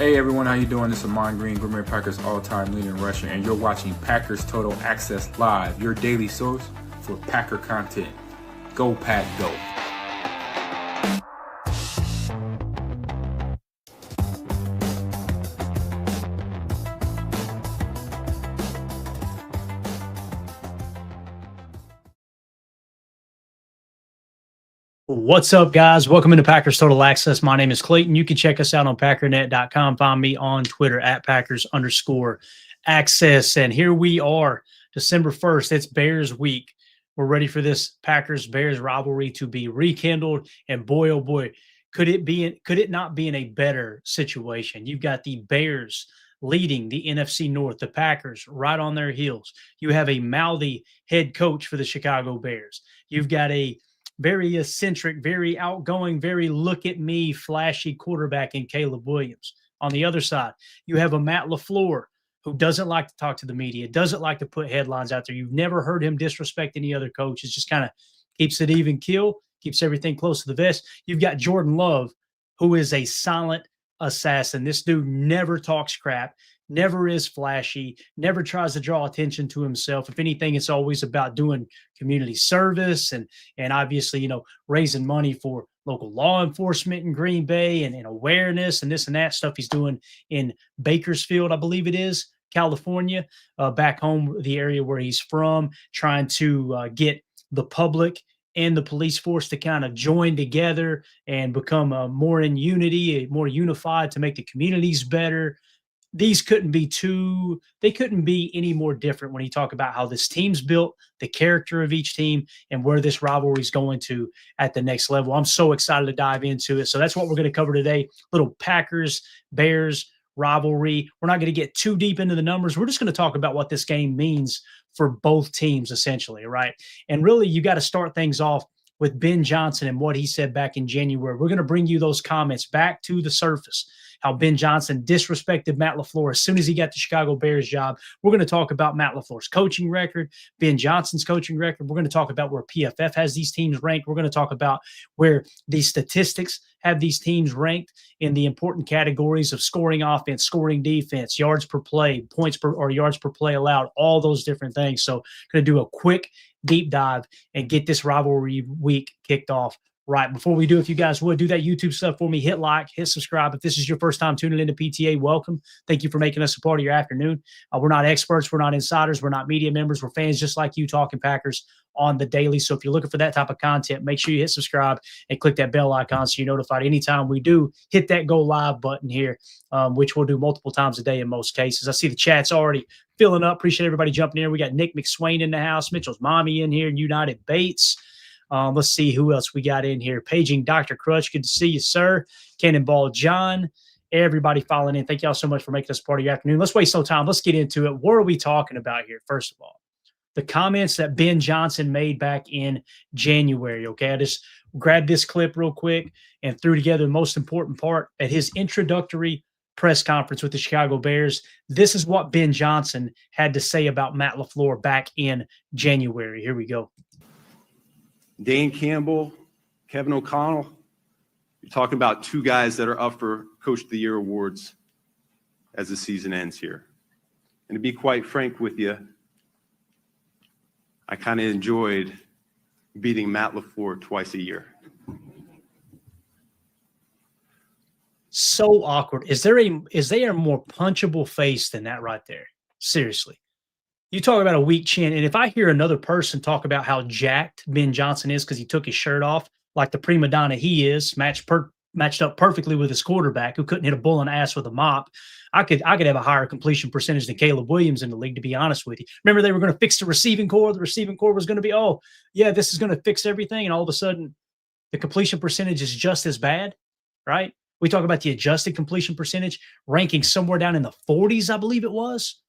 Hey everyone, how you doing? This is Amon Green, Green Bay Packers all-time leading rusher, and you're watching Packers Total Access Live, your daily source for Packer content. Go Pack, go! What's up, guys? Welcome into Packers Total Access. My name is Clayton. You can check us out on packernet.com. Find me on Twitter at Packers_access. And here we are, December 1st. It's Bears week. We're ready for this Packers-Bears rivalry to be rekindled. And boy, oh boy, could it not be in a better situation? You've got the Bears leading the NFC North, the Packers right on their heels. You have a mouthy head coach for the Chicago Bears. You've got a very eccentric, very outgoing, very look-at-me, flashy quarterback in Caleb Williams. On the other side, you have a Matt LaFleur who doesn't like to talk to the media, doesn't like to put headlines out there. You've never heard him disrespect any other coach. It just kind of keeps it even keel, keeps everything close to the vest. You've got Jordan Love, who is a silent assassin. This dude never talks crap, never is flashy, never tries to draw attention to himself. If anything, it's always about doing community service and obviously, raising money for local law enforcement in Green Bay and awareness and this and that stuff he's doing in Bakersfield, I believe it is, California, back home, the area where he's from, trying to get the public and the police force to kind of join together and become more in unity, more unified to make the communities better. They couldn't be any more different when you talk about how this team's built, the character of each team, and where this rivalry is going to at the next level. I'm so excited to dive into it. So that's what we're going to cover today. Little Packers-Bears rivalry. We're not going to get too deep into the numbers. We're just going to talk about what this game means for both teams, essentially, right? And really, you got to start things off with Ben Johnson and what he said back in January. We're going to bring you those comments back to the surface, how Ben Johnson disrespected Matt LaFleur as soon as he got the Chicago Bears job. We're going to talk about Matt LaFleur's coaching record, Ben Johnson's coaching record. We're going to talk about where PFF has these teams ranked. We're going to talk about where these statistics have these teams ranked in the important categories of scoring offense, scoring defense, yards per play, points per or yards per play allowed, all those different things. So going to do a quick deep dive and get this rivalry week kicked off. Right. Before we do, if you guys would do that YouTube stuff for me, hit like, hit subscribe. If this is your first time tuning into PTA, welcome. Thank you for making us a part of your afternoon. We're not experts. We're not insiders. We're not media members. We're fans just like you talking Packers on the daily. So if you're looking for that type of content, make sure you hit subscribe and click that bell icon so you're notified anytime we do hit that go live button here, which we'll do multiple times a day in most cases. I see the chat's already filling up. Appreciate everybody jumping in. We got Nick McSwain in the house, Mitchell's mommy in here, United Bates. Let's see who else we got in here. Paging Dr. Crutch. Good to see you, sir. Cannonball John. Everybody following in. Thank y'all so much for making us part of your afternoon. Let's waste no time. Let's get into it. What are we talking about here, first of all? The comments that Ben Johnson made back in January, okay? I just grabbed this clip real quick and threw together the most important part at his introductory press conference with the Chicago Bears. This is what Ben Johnson had to say about Matt LaFleur back in January. Here we go. Dan Campbell, Kevin O'Connell, you're talking about two guys that are up for Coach of the Year awards as the season ends here. And to be quite frank with you, I kind of enjoyed beating Matt LaFleur twice a year. So awkward. Is there a more punchable face than that right there? Seriously. You talk about a weak chin, and if I hear another person talk about how jacked Ben Johnson is because he took his shirt off, like the prima donna he is, matched up perfectly with his quarterback who couldn't hit a bull in the ass with a mop, I could have a higher completion percentage than Caleb Williams in the league, to be honest with you. Remember, they were going to fix the receiving core. The receiving core was going to be, oh, yeah, this is going to fix everything, and all of a sudden the completion percentage is just as bad, right? We talk about the adjusted completion percentage ranking somewhere down in the 40s, I believe it was.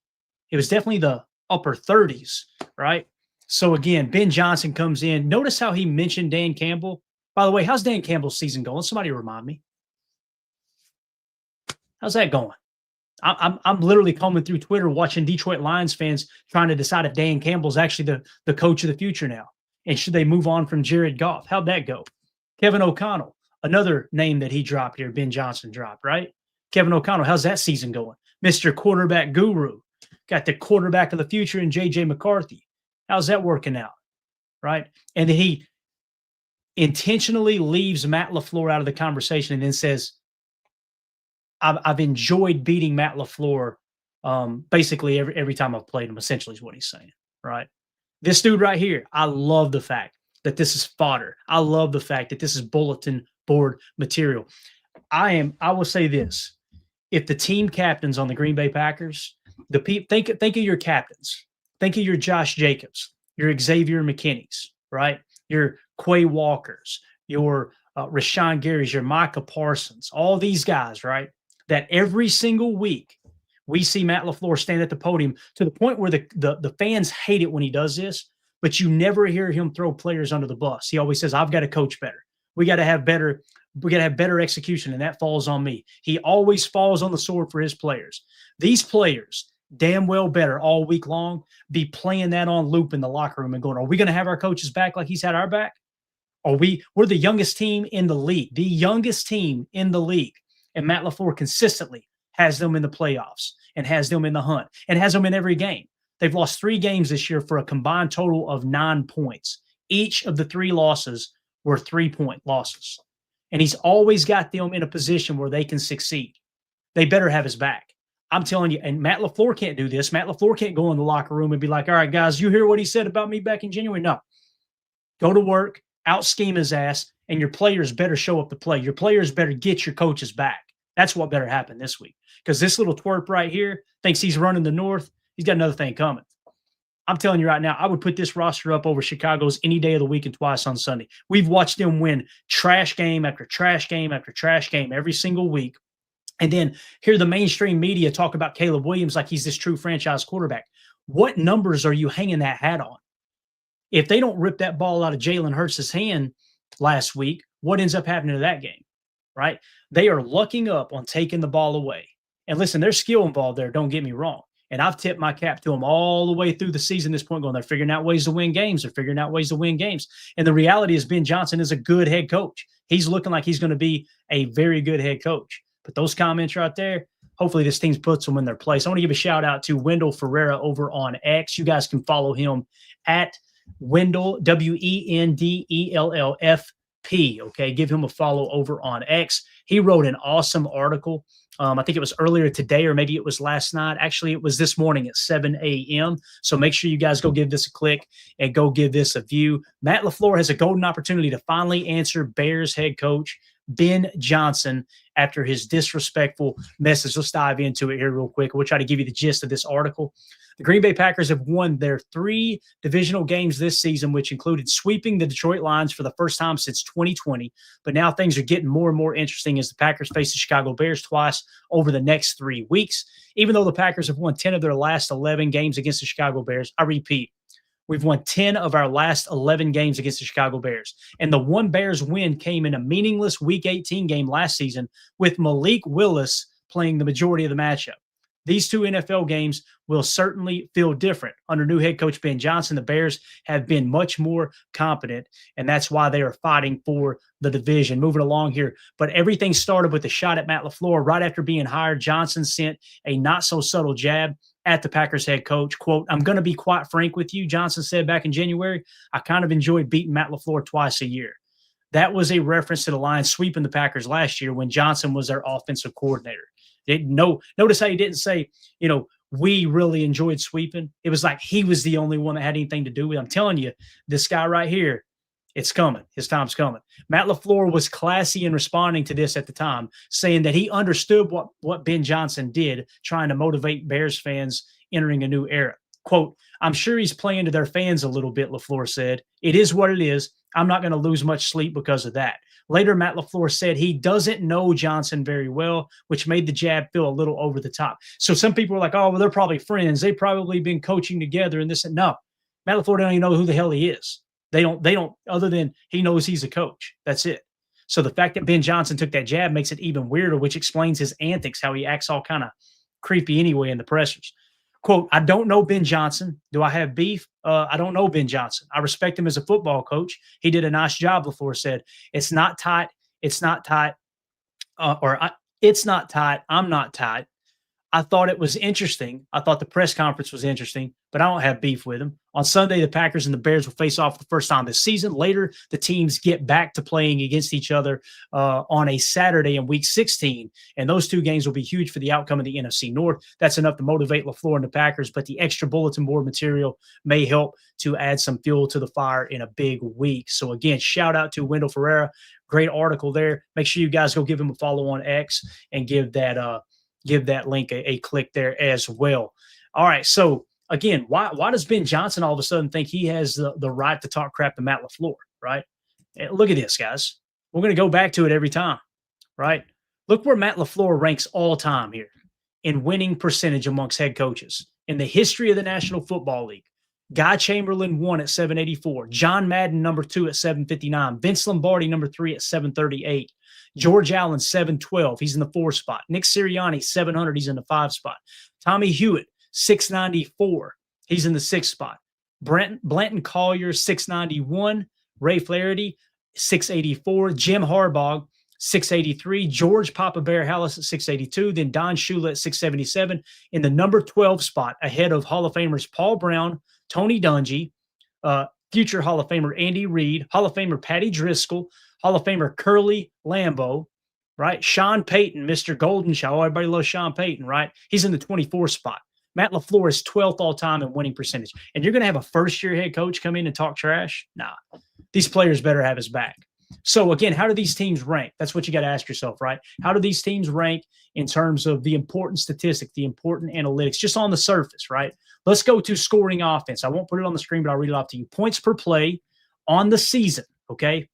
It was definitely the upper 30s, right? So again, Ben Johnson comes in. Notice how he mentioned Dan Campbell. By the way, how's Dan Campbell's season going? Somebody remind me. How's that going? I'm literally combing through Twitter watching Detroit Lions fans trying to decide if Dan Campbell's actually the coach of the future now. And should they move on from Jared Goff? How'd that go? Kevin O'Connell, another name that he dropped here, Ben Johnson dropped, right? Kevin O'Connell, how's that season going? Mr. Quarterback Guru. Got the quarterback of the future in J.J. McCarthy. How's that working out? Right? And then he intentionally leaves Matt LaFleur out of the conversation and then says, I've enjoyed beating Matt LaFleur basically every time I've played him, essentially is what he's saying, right? This dude right here, I love the fact that this is fodder. I love the fact that this is bulletin board material. I will say this. If the team captains on the Green Bay Packers, think of your captains. Think of your Josh Jacobs, your Xavier McKinney's, right? Your Quay Walkers, your Rashawn Gary's, your Micah Parsons, all these guys, right? That every single week we see Matt LaFleur stand at the podium to the point where the fans hate it when he does this, but you never hear him throw players under the bus. He always says, I've got to coach better. We got to have better execution, and that falls on me. He always falls on the sword for his players. These players damn well better all week long be playing that on loop in the locker room and going, are we going to have our coaches back like he's had our back? We're the youngest team in the league, and Matt LaFleur consistently has them in the playoffs and has them in the hunt and has them in every game. They've lost 3 games this year for a combined total of 9 points. Each of the 3 losses were 3-point losses. And he's always got them in a position where they can succeed. They better have his back. I'm telling you, and Matt LaFleur can't do this. Matt LaFleur can't go in the locker room and be like, all right, guys, you hear what he said about me back in January? No. Go to work, out-scheme his ass, and your players better show up to play. Your players better get your coaches back. That's what better happen this week. Because this little twerp right here thinks he's running the North. He's got another thing coming. I'm telling you right now, I would put this roster up over Chicago's any day of the week and twice on Sunday. We've watched them win trash game after trash game after trash game every single week. And then hear the mainstream media talk about Caleb Williams like he's this true franchise quarterback. What numbers are you hanging that hat on? If they don't rip that ball out of Jalen Hurts' hand last week, what ends up happening to that game, right? They are lucking up on taking the ball away. And listen, there's skill involved there, don't get me wrong. And I've tipped my cap to them all the way through the season at this point, going, they're figuring out ways to win games. They're figuring out ways to win games. And the reality is Ben Johnson is a good head coach. He's looking like he's going to be a very good head coach. But those comments right there, hopefully this team puts them in their place. I want to give a shout out to Wendell Ferreira over on X. You guys can follow him at Wendell, WENDELLFP. Okay, give him a follow over on X. He wrote an awesome article. I think it was earlier today, or maybe it was last night. Actually, it was this morning at 7 a.m. So make sure you guys go give this a click and go give this a view. Matt LaFleur has a golden opportunity to finally answer Bears head coach Ben Johnson after his disrespectful message. Let's dive into it here real quick. We'll try to give you the gist of this article. The Green Bay Packers have won their 3 divisional games this season, which included sweeping the Detroit Lions for the first time since 2020. But now things are getting more and more interesting as the Packers face the Chicago Bears twice over the next 3 weeks. Even though the Packers have won 10 of their last 11 games against the Chicago Bears, I repeat, we've won 10 of our last 11 games against the Chicago Bears. And the one Bears win came in a meaningless Week 18 game last season with Malik Willis playing the majority of the matchup. These 2 NFL games will certainly feel different. Under new head coach Ben Johnson, the Bears have been much more competent, and that's why they are fighting for the division. Moving along here, but everything started with a shot at Matt LaFleur. Right after being hired, Johnson sent a not-so-subtle jab at the Packers head coach. Quote, I'm going to be quite frank with you, Johnson said back in January. I kind of enjoyed beating Matt LaFleur twice a year. That was a reference to the Lions sweeping the Packers last year when Johnson was their offensive coordinator. Notice how he didn't say, we really enjoyed sweeping. It was like he was the only one that had anything to do with it. I'm telling you, this guy right here, it's coming. His time's coming. Matt LaFleur was classy in responding to this at the time, saying that he understood what Ben Johnson did, trying to motivate Bears fans entering a new era. Quote, I'm sure he's playing to their fans a little bit, LaFleur said. It is what it is. I'm not going to lose much sleep because of that. Later, Matt LaFleur said he doesn't know Johnson very well, which made the jab feel a little over the top. So some people were like, oh, well, they're probably friends. They've probably been coaching together and this and no. Matt LaFleur don't even know who the hell he is. They don't, other than he knows he's a coach. That's it. So the fact that Ben Johnson took that jab makes it even weirder, which explains his antics, how he acts all kind of creepy anyway in the pressers. Quote, I don't know Ben Johnson. Do I have beef? I don't know Ben Johnson. I respect him as a football coach. He did a nice job, LaFleur said. It's not tight. It's not tight. I'm not tight. I thought it was interesting. I thought the press conference was interesting, but I don't have beef with them. On Sunday, the Packers and the Bears will face off for the first time this season. Later, the teams get back to playing against each other on a Saturday in Week 16, and those two games will be huge for the outcome of the NFC North. That's enough to motivate LaFleur and the Packers, but the extra bulletin board material may help to add some fuel to the fire in a big week. So again, shout out to Wendell Ferreira. Great article there. Make sure you guys go give him a follow on X and give that link a click there as well. All right. So again, why does Ben Johnson all of a sudden think he has the right to talk crap to Matt LaFleur, right? And look at this, guys. We're going to go back to it every time, right? Look where Matt LaFleur ranks all time here in winning percentage amongst head coaches in the history of the National Football League. Guy Chamberlain won at 784. John Madden, number 2 at 759. Vince Lombardi, number 3 at 738. George Allen, 712. He's in the 4 spot. Nick Sirianni, 700. He's in the 5 spot. Tommy Hewitt, 694. He's in the 6 spot. Blanton Collier, 691. Ray Flaherty, 684. Jim Harbaugh, 683. George Papa Bear Hallis at 682. Then Don Shula at 677 in the number 12 spot, ahead of Hall of Famers Paul Brown, Tony Dungy, future Hall of Famer Andy Reid, Hall of Famer Patty Driscoll, Hall of Famer Curly Lambeau, right? Sean Payton, Mr. Golden Show. Everybody loves Sean Payton, right? He's in the 24th spot. Matt LaFleur is 12th all time in winning percentage. And you're going to have a first-year head coach come in and talk trash? Nah. These players better have his back. So, again, how do these teams rank? That's what you got to ask yourself, right? How do these teams rank in terms of the important statistic, the important analytics, just on the surface, right? Let's go to scoring offense. I won't put it on the screen, but I'll read it off to you. Points per play on the season, okay?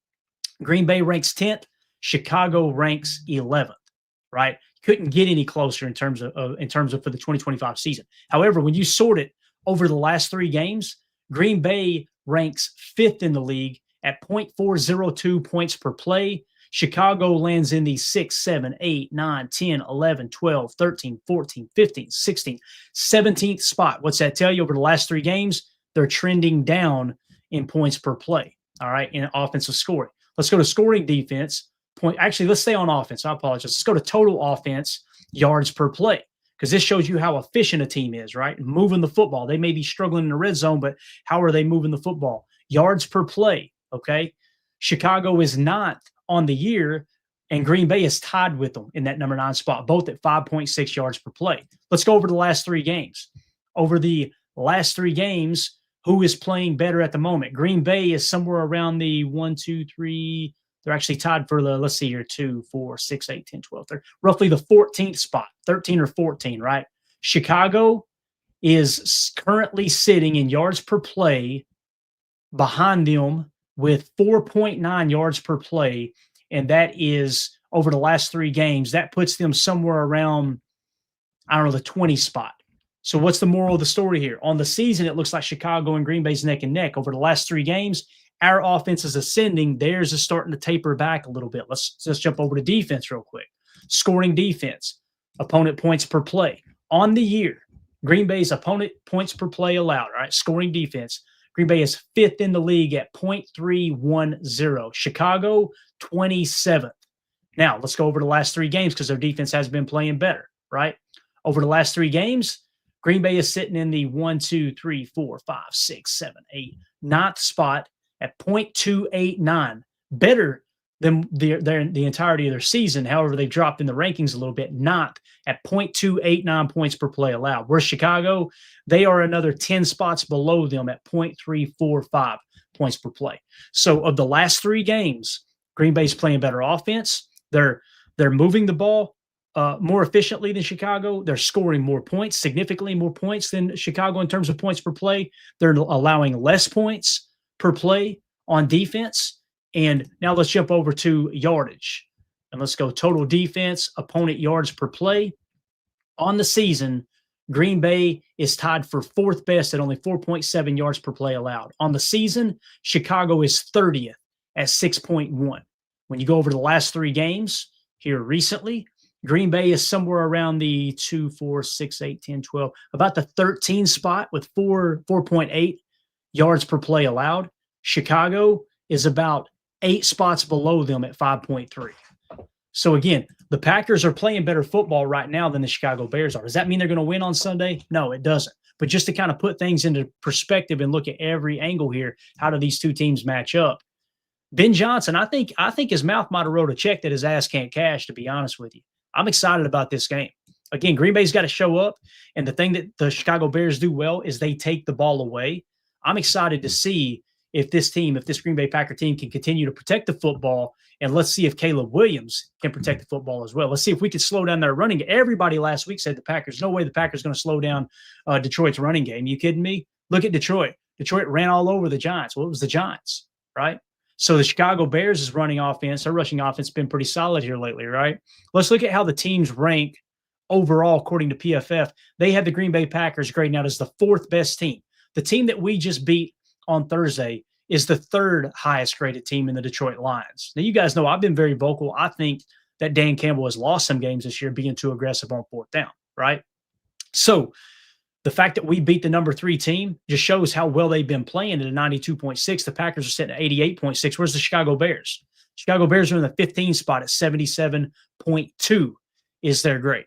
Green Bay ranks 10th. Chicago ranks 11th, right? Couldn't get any closer in terms of for the 2025 season. However, when you sort it over the last 3 games, Green Bay ranks 5th in the league at 0.402 points per play. Chicago lands in the 6, 7, 8, 9, 10, 11, 12, 13, 14, 15, 16, 17th spot. What's that tell you? Over the last 3 games, they're trending down in points per play, all right, in offensive scoring. Let's go to scoring defense. Actually, let's stay on offense. I apologize. Let's go to total offense, yards per play, because this shows you how efficient a team is, right? Moving the football. They may be struggling in the red zone, but how are they moving the football? Yards per play, okay? Chicago is not on the year, and Green Bay is tied with them in that number 9 spot, both at 5.6 yards per play. Let's go over the last 3 games. Over the last 3 games, who is playing better at the moment? Green Bay is somewhere around the 1, 2, 3. They're actually tied for the, let's see here, 2, 4, 6, 8, 10, 12, 13, roughly the 14th spot, 13 or 14, right? Chicago is currently sitting in yards per play behind them with 4.9 yards per play, and that is over the last 3 games. That puts them somewhere around, I don't know, the 20 spot. So what's the moral of the story here? On the season, it looks like Chicago and Green Bay's neck and neck. Over the last 3 games, our offense is ascending. Theirs is starting to taper back a little bit. Let's jump over to defense real quick. Scoring defense, opponent points per play. On the year, Green Bay's opponent points per play allowed, all right, scoring defense. Green Bay is 5th in the league at 0.310. Chicago, 27th. Now, let's go over the last 3 games because their defense has been playing better, right? Over the last 3 games, Green Bay is sitting in the 1, 2, 3, 4, 5, 6, 7, 8, 9th spot at 0.289. Better than the entirety of their season. However, they've dropped in the rankings a little bit, not at 0.289 points per play allowed. Whereas Chicago, they are another 10 spots below them at 0.345 points per play. So of the last 3 games, Green Bay's playing better offense. They're moving the ball more efficiently than Chicago. They're scoring more points, significantly more points than Chicago in terms of points per play. They're allowing less points per play on defense. And now let's jump over to yardage. And let's go total defense, opponent yards per play. On the season, Green Bay is tied for 4th best at only 4.7 yards per play allowed. On the season, Chicago is 30th at 6.1. When you go over the last 3 games here recently, Green Bay is somewhere around the 2, 4, 6, 8, 10, 12, about the 13 spot with 4.8 yards per play allowed. Chicago is about 8 spots below them at 5.3. So again, the Packers are playing better football right now than the Chicago Bears are. Does that mean they're going to win on Sunday? No, it doesn't. But just to kind of put things into perspective and look at every angle here, how do these two teams match up? Ben Johnson, I think his mouth might have wrote a check that his ass can't cash, to be honest with you. I'm excited about this game. Again, Green Bay's got to show up. And the thing that the Chicago Bears do well is they take the ball away. I'm excited to see if this Green Bay Packer team can continue to protect the football. And let's see if Caleb Williams can protect the football as well. Let's see if we can slow down their running. Everybody last week said no way the Packers going to slow down Detroit's running game. You kidding me? Look at Detroit. Detroit ran all over the Giants. Well, it was the Giants, right? So the Chicago Bears' running offense, their rushing offense, has been pretty solid here lately, right? Let's look at how the teams rank overall according to PFF. They have the Green Bay Packers grading out as the 4th best team. The team that we just beat on Thursday is the 3rd highest graded team in the Detroit Lions. Now, you guys know I've been very vocal. I think that Dan Campbell has lost some games this year being too aggressive on 4th down, right? So the fact that we beat the number 3 team just shows how well they've been playing at a 92.6. The Packers are sitting at 88.6. Where's the Chicago Bears? Chicago Bears are in the 15 spot at 77.2 is their grade.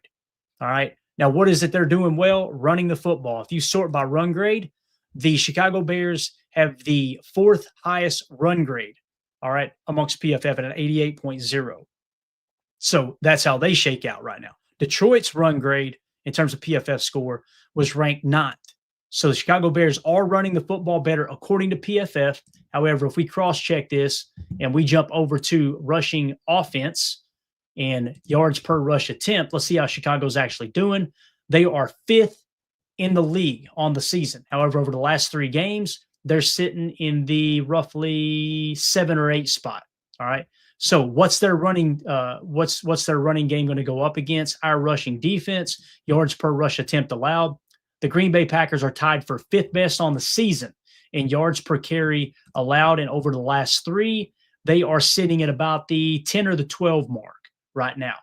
All right. Now, what is it they're doing well? Running the football. If you sort by run grade, the Chicago Bears have the 4th highest run grade, all right, amongst PFF at an 88.0. So that's how they shake out right now. Detroit's run grade in terms of PFF score was ranked 9th. So the Chicago Bears are running the football better according to PFF. However, if we cross-check this and we jump over to rushing offense and yards per rush attempt, let's see how Chicago's actually doing. They are 5th in the league on the season. However, over the last 3 games, they're sitting in the roughly 7 or 8 spot. All right. So what's their running? What's their running game going to go up against? Our rushing defense, yards per rush attempt allowed. The Green Bay Packers are tied for 5th best on the season in yards per carry allowed. And over the last 3, they are sitting at about the 10 or the 12 mark right now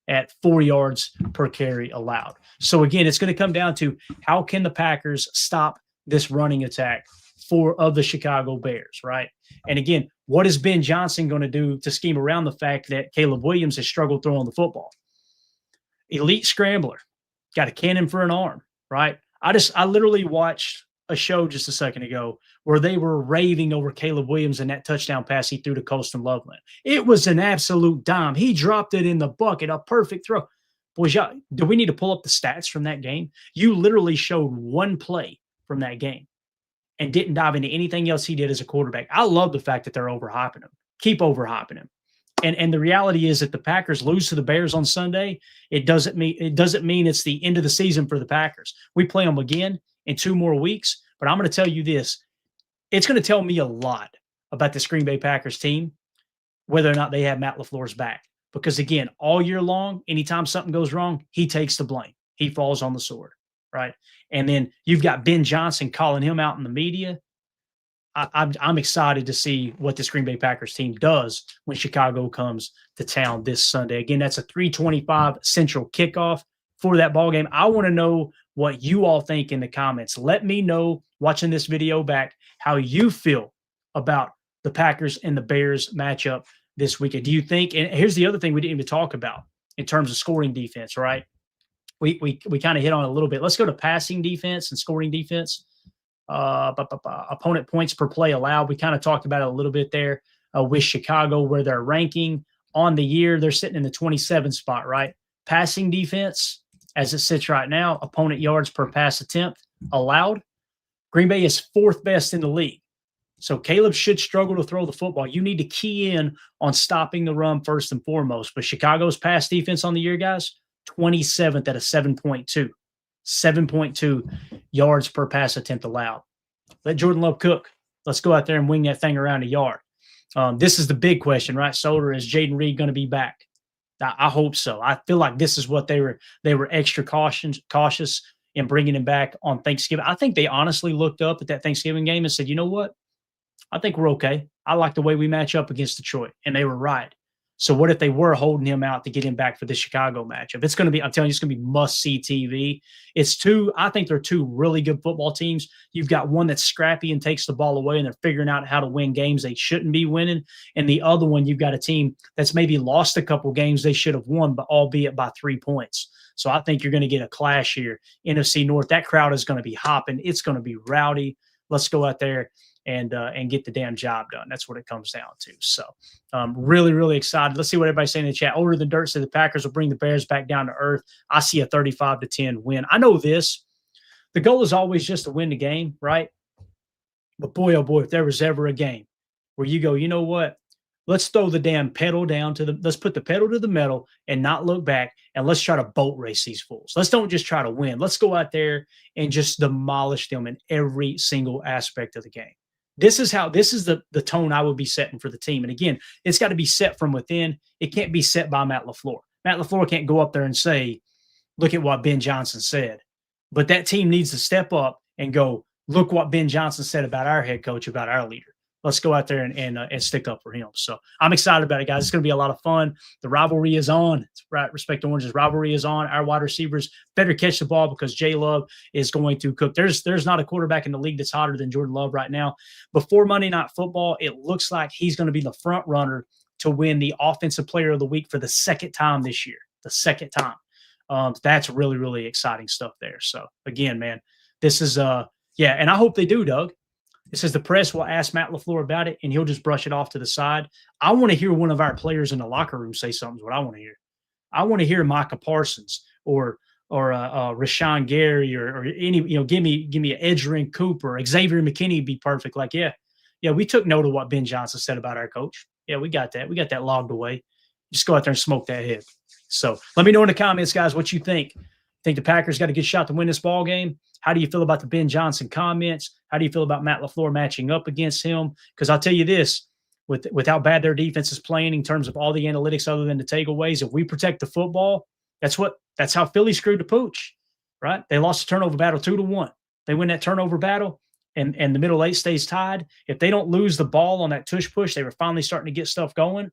at 4 yards per carry allowed. So again, it's going to come down to how can the Packers stop this running attack of the Chicago Bears, right? And again, what is Ben Johnson going to do to scheme around the fact that Caleb Williams has struggled throwing the football? Elite scrambler, got a cannon for an arm, right? I literally watched a show just a second ago where they were raving over Caleb Williams and that touchdown pass he threw to Colston Loveland. It was an absolute dime. He dropped it in the bucket, a perfect throw. Boys, do we need to pull up the stats from that game? You literally showed one play from that game and didn't dive into anything else he did as a quarterback. I love the fact that they're overhyping him. Keep overhyping him. And the reality is that the Packers lose to the Bears on Sunday, it doesn't mean it's the end of the season for the Packers. We play them again in 2 more weeks, but I'm going to tell you this. It's going to tell me a lot about this Green Bay Packers team, whether or not they have Matt LaFleur's back. Because again, all year long, anytime something goes wrong, he takes the blame. He falls on the sword, right? And then you've got Ben Johnson calling him out in the media. I'm excited to see what this Green Bay Packers team does when Chicago comes to town this Sunday. Again, that's a 3:25 Central kickoff for that ball game. I want to know what you all think in the comments. Let me know, watching this video back, how you feel about the Packers and the Bears matchup this weekend. Do you think, and here's the other thing we didn't even talk about in terms of scoring defense, right? We kind of hit on it a little bit. Let's go to passing defense and scoring defense. Opponent points per play allowed. We kind of talked about it a little bit there with Chicago, where they're ranking on the year. They're sitting in the 27th spot, right? Passing defense, as it sits right now, opponent yards per pass attempt allowed. Green Bay is 4th best in the league. So Caleb should struggle to throw the football. You need to key in on stopping the run first and foremost. But Chicago's pass defense on the year, guys, 27th at a 7.2. 7.2 yards per pass attempt allowed. Let Jordan Love cook. Let's go out there and wing that thing around a yard. This is the big question, right? Solder, is Jaden Reed going to be back? I hope so. I feel like this is what they were extra cautious in bringing him back on Thanksgiving. I think they honestly looked up at that Thanksgiving game and said, you know what? I think we're okay. I like the way we match up against Detroit. And they were right. So what if they were holding him out to get him back for the Chicago matchup? It's going to be, I'm telling you, it's going to be must-see TV. I think they're two really good football teams. You've got one that's scrappy and takes the ball away, and they're figuring out how to win games they shouldn't be winning. And the other one, you've got a team that's maybe lost a couple games they should have won, but albeit by 3 points. So I think you're going to get a clash here. NFC North, that crowd is going to be hopping. It's going to be rowdy. Let's go out there and get the damn job done. That's what it comes down to. So really, really excited. Let's see what everybody's saying in the chat. Older Than Dirt said the Packers will bring the Bears back down to earth. I see a 35-10 win. I know this. The goal is always just to win the game, right? But boy, oh boy, if there was ever a game where you go, you know what? Let's throw the damn pedal down let's put the pedal to the metal and not look back, and let's try to boat race these fools. Let's don't just try to win. Let's go out there and just demolish them in every single aspect of the game. This is the tone I would be setting for the team. And again, it's got to be set from within. It can't be set by Matt LaFleur. Matt LaFleur can't go up there and say, look at what Ben Johnson said. But that team needs to step up and go, look what Ben Johnson said about our head coach, about our leader. Let's go out there and stick up for him. So I'm excited about it, guys. It's going to be a lot of fun. The rivalry is on. It's right. Respect Orange's rivalry is on. Our wide receivers better catch the ball because J Love is going to cook. There's not a quarterback in the league that's hotter than Jordan Love right now. Before Monday Night Football, it looks like he's going to be the front runner to win the Offensive Player of the Week for the second time this year. The second time. That's really, really exciting stuff there. So again, man, this is and I hope they do, Doug. It says the press will ask Matt LaFleur about it, and he'll just brush it off to the side. I want to hear one of our players in the locker room say something. Is what I want to hear. I want to hear Micah Parsons or Rashawn Gary or any, give me an Edgerrin Cooper, Xavier McKinney would be perfect. Like, yeah, we took note of what Ben Johnson said about our coach. Yeah, we got that. We got that logged away. Just go out there and smoke that head. So let me know in the comments, guys, what you think. Think the Packers got a good shot to win this ball game? How do you feel about the Ben Johnson comments? How do you feel about Matt LaFleur matching up against him? Because I'll tell you this, with how bad their defense is playing in terms of all the analytics other than the takeaways, if we protect the football, that's how Philly screwed the pooch, right? They lost the turnover battle 2-1. They win that turnover battle, and the middle eight stays tied. If they don't lose the ball on that tush push, they were finally starting to get stuff going.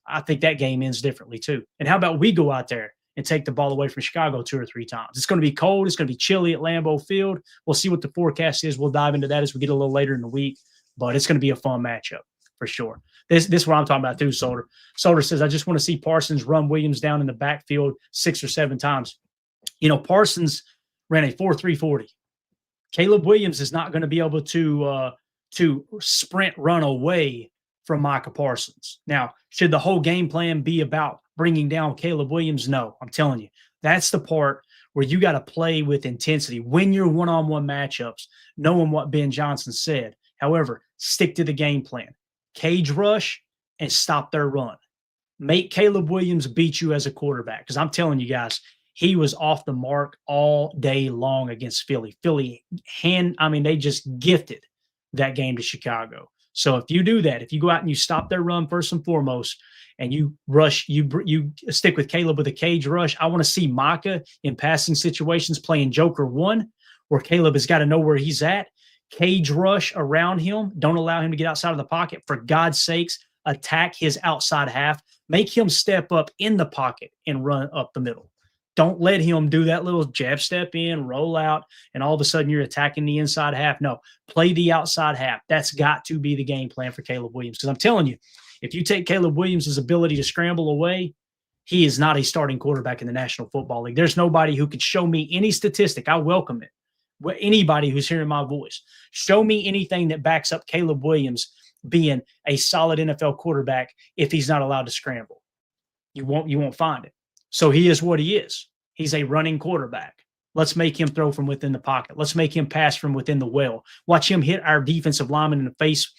I think that game ends differently too. And how about we go out there and take the ball away from Chicago 2 or 3 times? It's going to be cold. It's going to be chilly at Lambeau Field. We'll see what the forecast is. We'll dive into that as we get a little later in the week, but it's going to be a fun matchup for sure. This is what I'm talking about too, Solder. Solder says, I just want to see Parsons run Williams down in the backfield 6 or 7 times. Parsons ran a 4.340. Caleb Williams is not going to be able to sprint run away from Micah Parsons. Now, should the whole game plan be about bringing down Caleb Williams? No, I'm telling you, that's the part where you got to play with intensity when you're one-on-one matchups, knowing what Ben Johnson said. However, stick to the game plan. Cage rush and stop their run. Make Caleb Williams beat you as a quarterback, because I'm telling you guys, he was off the mark all day long against Philly. They just gifted that game to Chicago. So if you do that, if you go out and you stop their run first and foremost, and you rush, you stick with Caleb with a cage rush, I want to see Micah in passing situations playing Joker 1, where Caleb has got to know where he's at. Cage rush around him. Don't allow him to get outside of the pocket. For God's sakes, attack his outside half. Make him step up in the pocket and run up the middle. Don't let him do that little jab step in, roll out, and all of a sudden you're attacking the inside half. No, play the outside half. That's got to be the game plan for Caleb Williams. Because I'm telling you, if you take Caleb Williams' ability to scramble away, he is not a starting quarterback in the National Football League. There's nobody who could show me any statistic. I welcome it. Anybody who's hearing my voice, show me anything that backs up Caleb Williams being a solid NFL quarterback if he's not allowed to scramble. You won't find it. So he is what he is. He's a running quarterback. Let's make him throw from within the pocket. Let's make him pass from within the well. Watch him hit our defensive lineman in the face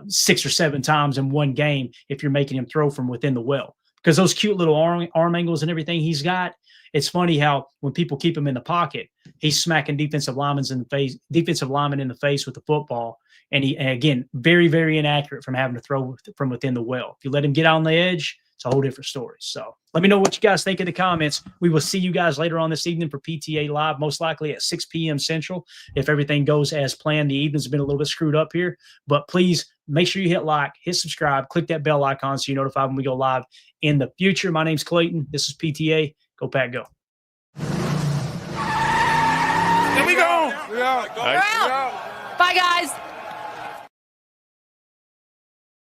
6 or 7 times in one game if you're making him throw from within the well. Because those cute little arm angles and everything he's got, it's funny how when people keep him in the pocket, he's smacking defensive linemen in the face with the football. And again, very, very inaccurate from having to throw from within the well. If you let him get on the edge, it's a whole different story. So let me know what you guys think in the comments. We will see you guys later on this evening for PTA Live, most likely at 6 p.m. Central, if everything goes as planned. The evening's been a little bit screwed up here, but please make sure you hit like, hit subscribe, click that bell icon so you're notified when we go live in the future. My name's Clayton. This is PTA. Go Pack, go. Here we go. Bye, guys.